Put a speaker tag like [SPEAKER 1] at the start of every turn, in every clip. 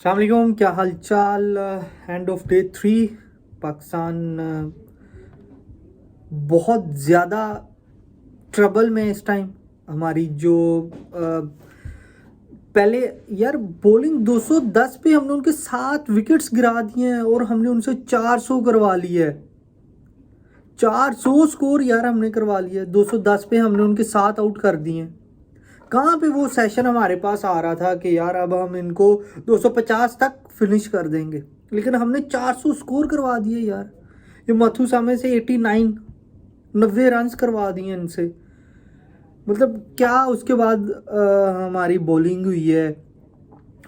[SPEAKER 1] अस्सलाम वालेकुम, क्या हाल चाल। एंड ऑफ डे 3 पाकिस्तान बहुत ज़्यादा ट्रबल में इस टाइम। हमारी जो पहले यार बॉलिंग 210 पे हमने उनके 7 विकेट्स गिरा दिए हैं और हमने उनसे 400 करवा लिया है। 400 स्कोर यार हमने करवा लिया है। 210 पे हमने उनके 7 आउट कर दिए हैं। कहाँ पे वो सेशन हमारे पास आ रहा था कि यार अब हम इनको 250 तक फिनिश कर देंगे, लेकिन हमने 400 स्कोर करवा दिए यार। ये मथुसामे से 89 90 रन करवा दिए इनसे। मतलब क्या उसके बाद हमारी बॉलिंग हुई है।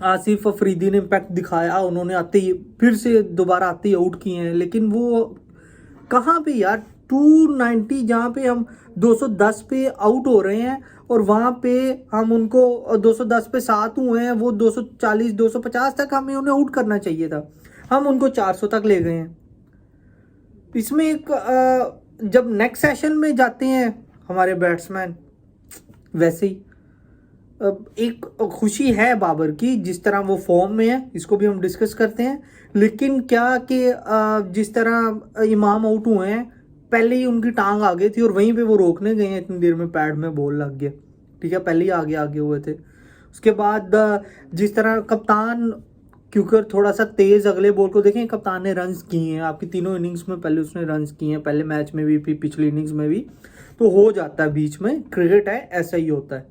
[SPEAKER 1] आसिफ अफरीदी ने इम्पैक्ट दिखाया, उन्होंने आते ही फिर से दोबारा आते ही आउट किए हैं, लेकिन वो कहाँ पे यार 290 जहाँ पे हम 210 पे आउट हो रहे हैं और वहाँ पे हम उनको 210 पे 7 हुए हैं, वो 240 250 तक हमें उन्हें आउट करना चाहिए था। हम उनको 400 तक ले गए हैं। इसमें एक जब नेक्स्ट सेशन में जाते हैं हमारे बैट्समैन, वैसे ही एक खुशी है बाबर की, जिस तरह वो फॉर्म में है, इसको भी हम डिस्कस करते हैं। लेकिन क्या कि जिस तरह इमाम आउट हुए हैं, पहले ही उनकी टांग आ गई थी और वहीं पे वो रोकने गए हैं, इतनी देर में पैड में बॉल लग गया। ठीक है, पहले ही आगे आगे हुए थे। उसके बाद जिस तरह कप्तान, क्योंकि थोड़ा सा तेज अगले बॉल को देखें, कप्तान ने रन्स किए हैं आपकी तीनों इनिंग्स में। पहले उसने रन्स किए हैं, पहले मैच में भी, पिछली इनिंग्स में भी। तो हो जाता है बीच में, क्रिकेट है, ऐसा ही होता है।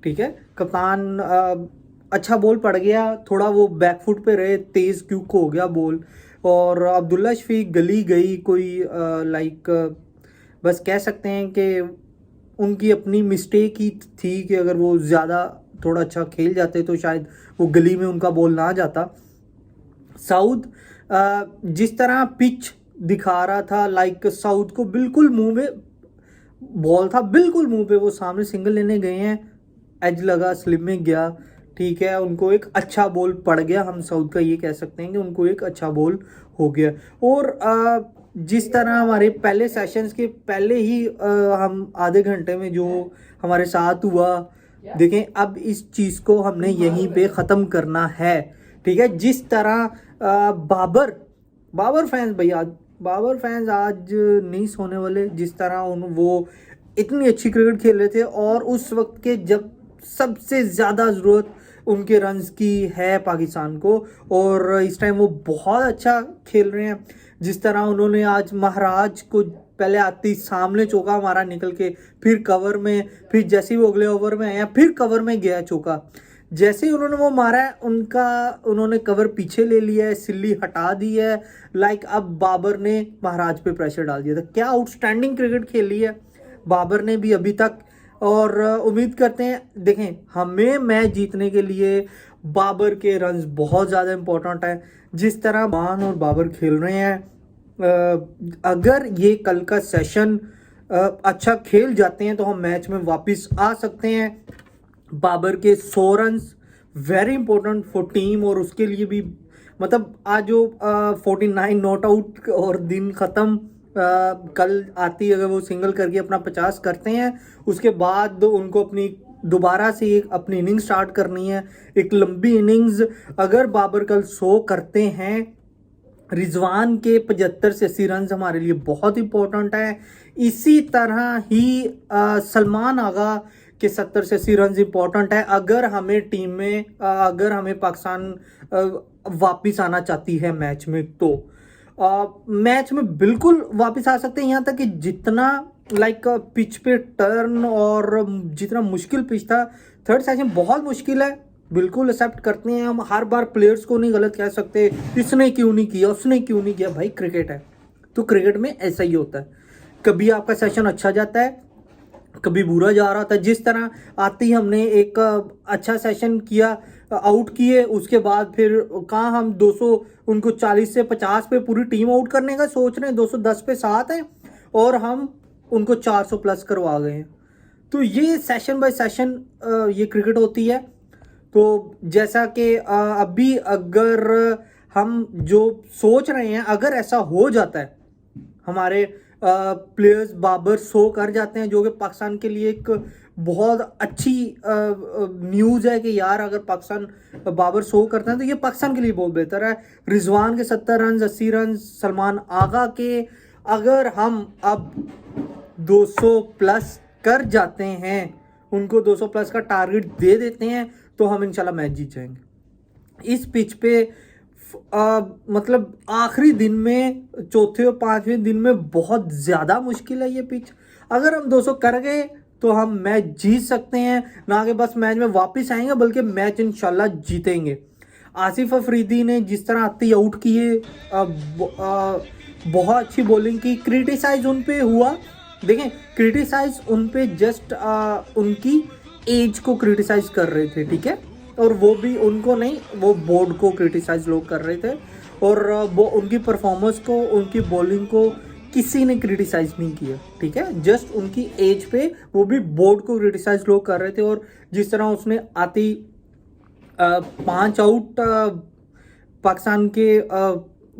[SPEAKER 1] ठीक है, कप्तान अच्छा बॉल पड़ गया, थोड़ा वो बैकफुट पे रहे, तेज क्यूक हो गया बॉल, और अब्दुल्ला शफीक गली गई कोई लाइक बस कह सकते हैं कि उनकी अपनी मिस्टेक ही थी कि अगर वो ज़्यादा थोड़ा अच्छा खेल जाते तो शायद वो गली में उनका बॉल ना जाता। साउथ जिस तरह पिच दिखा रहा था, लाइक साउथ को बिल्कुल मुंह में बॉल था, बिल्कुल मुंह पे, वो सामने सिंगल लेने गए हैं, एज लगा, स्लिप में गया। ठीक है, उनको एक अच्छा बॉल पड़ गया, हम साउथ का ये कह सकते हैं कि उनको एक अच्छा बॉल हो गया। और जिस तरह हमारे पहले सेशंस के पहले ही हम आधे घंटे में जो हमारे साथ हुआ, देखें अब इस चीज़ को हमने यहीं पे ख़त्म करना है। ठीक है, जिस तरह बाबर फैंस भैया, बाबर फैंस आज नहीं सोने वाले। जिस तरह वो इतनी अच्छी क्रिकेट खेल रहे थे और उस वक्त के जब सबसे ज़्यादा ज़रूरत उनके रन्स की है पाकिस्तान को, और इस टाइम वो बहुत अच्छा खेल रहे हैं। जिस तरह उन्होंने आज महाराज को पहले आते ही सामने चौका मारा निकल के, फिर कवर में, फिर जैसे ही वो अगले ओवर में आया फिर कवर में गया चौका। जैसे ही उन्होंने वो मारा है, उन्होंने कवर पीछे ले लिया है, सिल्ली हटा दी है। लाइक अब बाबर ने महाराज पे प्रेशर डाल दिया था। क्या आउटस्टैंडिंग क्रिकेट खेली है बाबर ने भी अभी तक। और उम्मीद करते हैं, देखें हमें मैच जीतने के लिए बाबर के रन्स बहुत ज़्यादा इंपॉर्टेंट है। जिस तरह मान और बाबर खेल रहे हैं, अगर ये कल का सेशन अच्छा खेल जाते हैं तो हम मैच में वापस आ सकते हैं। बाबर के 100 runs very important for team, और उसके लिए भी मतलब आज जो 49 नॉट आउट और दिन ख़त्म, कल आती अगर वो सिंगल करके अपना 50 करते हैं, उसके बाद उनको अपनी दोबारा से एक अपनी इनिंग स्टार्ट करनी है, एक लंबी इनिंग्स। अगर बाबर कल 100 करते हैं, रिजवान के 75 से 80 रन हमारे लिए बहुत इंपॉर्टेंट है। इसी तरह ही सलमान आगा के 70 से 80 रन इंपॉर्टेंट है अगर हमें टीम में अगर हमें पाकिस्तान वापस आना चाहती है मैच में। तो मैच में बिल्कुल वापस आ सकते हैं। यहाँ तक कि जितना लाइक पिच पे टर्न और जितना मुश्किल पिच था, थर्ड सेशन बहुत मुश्किल है, बिल्कुल एक्सेप्ट करते हैं हम। हर बार प्लेयर्स को नहीं गलत कह सकते, इसने क्यों नहीं किया, उसने क्यों नहीं किया। भाई क्रिकेट है, तो क्रिकेट में ऐसा ही होता है। कभी आपका सेशन अच्छा जाता है, कभी बुरा जा रहा था। जिस तरह आते ही हमने एक अच्छा सेशन किया, आउट किए, उसके बाद फिर कहाँ हम 200 उनको 40 से 50 पे पूरी टीम आउट करने का सोच रहे हैं, 210 पे 7 है और हम उनको 400 प्लस करवा गए हैं। तो ये सेशन बाय सेशन ये क्रिकेट होती है। तो जैसा कि अभी अगर हम जो सोच रहे हैं, अगर ऐसा हो जाता है, हमारे प्लेयर्स बाबर 100 कर जाते हैं, जो कि पाकिस्तान के लिए एक बहुत अच्छी न्यूज़ है कि यार अगर पाकिस्तान बाबर 100 करते हैं तो ये पाकिस्तान के लिए बहुत बेहतर है। रिजवान के 70 रन, 80 रन, सलमान आगा के अगर हम अब 200 प्लस कर जाते हैं, उनको 200 प्लस का टारगेट दे देते हैं तो हम इंशाल्लाह मैच जीत जाएंगे। इस पिच पे मतलब आखिरी दिन में, चौथे और पांचवें दिन में बहुत ज़्यादा मुश्किल है ये पिच। अगर हम 200 कर गए तो हम मैच जीत सकते हैं, ना कि बस मैच में वापस आएंगे बल्कि मैच इंशाल्लाह जीतेंगे। आसिफ अफरीदी ने जिस तरह आते ही आउट किए, बहुत अच्छी बॉलिंग की। क्रिटिसाइज उन पे हुआ, देखें क्रिटिसाइज उन पे जस्ट उनकी एज को क्रिटिसाइज कर रहे थे, ठीक है, और वो भी उनको नहीं, वो बोर्ड को क्रिटिसाइज लोग कर रहे थे, और वो उनकी परफॉर्मेंस को, उनकी बॉलिंग को किसी ने क्रिटिसाइज नहीं किया, ठीक है, जस्ट उनकी एज पे वो भी बोर्ड को क्रिटिसाइज लोग कर रहे थे। और जिस तरह उसने आती 5 आउट पाकिस्तान के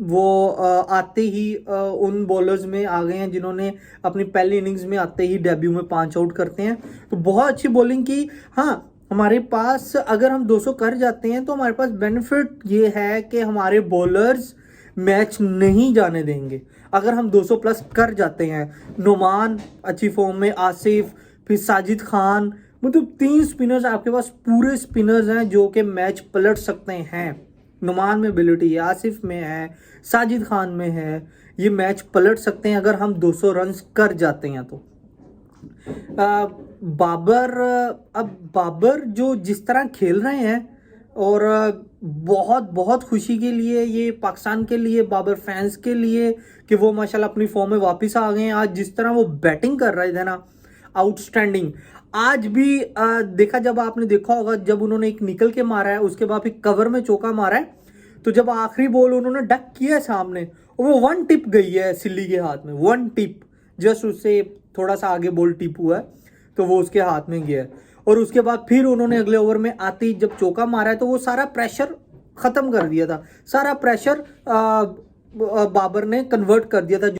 [SPEAKER 1] वो आते ही उन बॉलर्स में आ गए हैं जिन्होंने अपनी पहली इनिंग्स में आते ही डेब्यू में 5 आउट करते हैं, तो बहुत अच्छी बॉलिंग की। हाँ, हमारे पास अगर हम 200 कर जाते हैं तो हमारे पास बेनिफिट ये है कि हमारे बॉलर्स मैच नहीं जाने देंगे। अगर हम 200 प्लस कर जाते हैं, नुमान अच्छी फॉर्म में, आसिफ, फिर साजिद खान, मतलब 3 स्पिनर्स आपके पास पूरे स्पिनर्स हैं जो कि मैच पलट सकते हैं। नुमान में एबिलिटी है, आसिफ में है, साजिद खान में है, ये मैच पलट सकते हैं अगर हम 200 रन कर जाते हैं तो। बाबर जो जिस तरह खेल रहे हैं, और बहुत बहुत खुशी के लिए ये पाकिस्तान के लिए, बाबर फैंस के लिए, कि वो माशाल्लाह अपनी फॉर्म में वापस आ गए हैं। आज जिस तरह वो बैटिंग कर रहे थे ना, आउटस्टैंडिंग। आज भी देखा, जब आपने देखा होगा, जब उन्होंने एक निकल के मारा है, उसके बाद फिर कवर में चौका मारा है, तो जब आखिरी बॉल उन्होंने डक किया है सामने, वो 1 टिप गई है सिल्ली के हाथ में, 1 टिप, जस्ट उससे थोड़ा सा आगे बॉल टिप हुआ है तो वो उसके हाथ में गया है। और उसके बाद फिर उन्होंने अगले ओवर में आते ही जब चौका मारा है तो वो सारा प्रेशर खत्म कर दिया था, सारा प्रेशर बाबर ने कन्वर्ट कर दिया था।